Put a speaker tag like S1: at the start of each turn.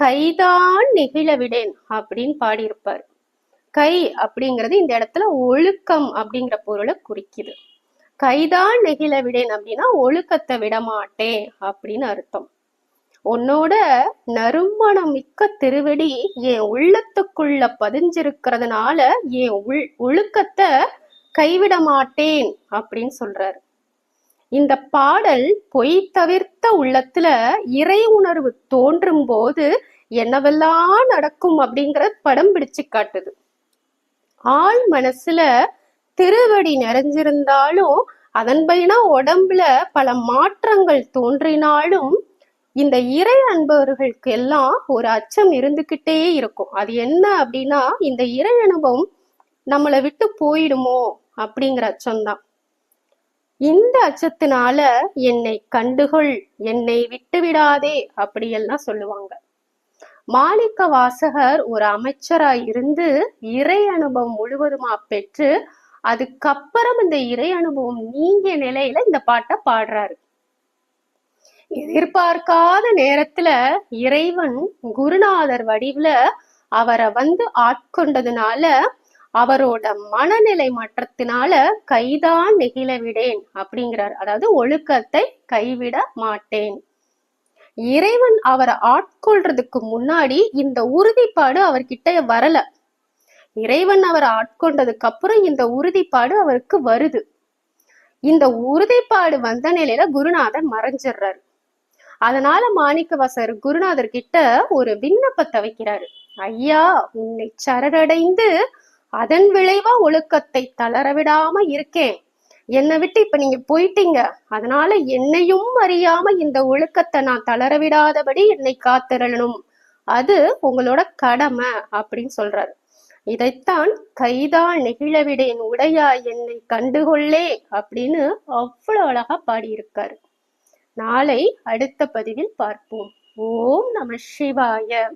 S1: கைதான் நெகிழ விடேன் அப்படின்னு பாடியிருப்பார். கை அப்படிங்கிறது இந்த இடத்துல ஒழுக்கம் அப்படிங்கிற பொருளை குறிக்குது. கைதான் நெகிழ விடேன் அப்படின்னா ஒழுக்கத்தை விடமாட்டேன் அப்படின்னு அர்த்தம். உன்னோட நறுமணம் மிக்க திருவடி என் உள்ளத்துக்குள்ள பதிஞ்சிருக்கிறதுனால என் ஒழுக்கத்தை கைவிட மாட்டேன் அப்படின்னு சொல்றாரு. இந்த பாடல் பொய் தவிர்த்த உள்ளத்துல இறை உணர்வு தோன்றும் போது என்னவெல்லாம் நடக்கும் அப்படிங்கிற படம் பிடிச்சு காட்டுது. ஆள் மனசுல திருவடி நிறைஞ்சிருந்தாலும் அதன் பயனா உடம்புல பல மாற்றங்கள் தோன்றினாலும் இந்த இறை அன்பவர்களுக்கு எல்லாம் ஒரு அச்சம் இருந்துகிட்டே இருக்கும். அது என்ன அப்படின்னா, இந்த இறை அனுபவம் நம்மளை விட்டு போயிடுமோ அப்படிங்கிற அச்சம்தான். இந்த அச்சத்தினால என்னை கண்டுகொள், என்னை விட்டு விடாதே அப்படியெல்லாம் சொல்லுவாங்க. மாணிக்க வாசகர் ஒரு அமைச்சராய் இருந்து இறை அனுபவம் முழுவதுமா பெற்று அதுக்கப்புறம் இந்த இறை அனுபவம் நீங்கிய நிலையில இந்த பாட்டை பாடுறாரு. எதிர்பார்க்காத நேரத்துல இறைவன் குருநாதர் வடிவுல அவரை ஆட்கொண்டதுனால அவரோட மனநிலை மாற்றத்தினால கைதான் நெகிழ விடேன் அப்படிங்கிறார். அதாவது ஒழுக்கத்தை கைவிட மாட்டேன். இறைவன் அவரை ஆட்கொள்றதுக்கு முன்னாடி இந்த உறுதிப்பாடு அவர்கிட்ட வரல. இறைவன் அவரை ஆட்கொண்டதுக்கு அப்புறம் இந்த உறுதிப்பாடு அவருக்கு வருது. இந்த உறுதிப்பாடு வந்த நிலையில குருநாதர் மறைஞ்சிடுறாரு. அதனால மாணிக்கவாசகர் குருநாதர் கிட்ட ஒரு விண்ணப்பத்தை வைக்கிறாரு. ஐயா, உன்னை சரணடைந்து அதன் விளைவா ஒழுக்கத்தை தளர விடாம இருக்கேன். என்னை விட்டு இப்ப நீங்க போயிட்டீங்க. அதனால என்னையும் அறியாம இந்த ஒழுக்கத்தை நான் தளர விடாதபடி என்னை காத்திரணும். அது உங்களோட கடமை அப்படின்னு சொல்றாரு. இதைத்தான் கைதான் நெகிழ விடேன் உடையா என்னை கண்டுகொள்ளே அப்படின்னு அவ்வளவு அழகா பாடியிருக்காரு. நாளை அடுத்த பதிவில் பார்ப்போம். ஓம் நம சிவாய.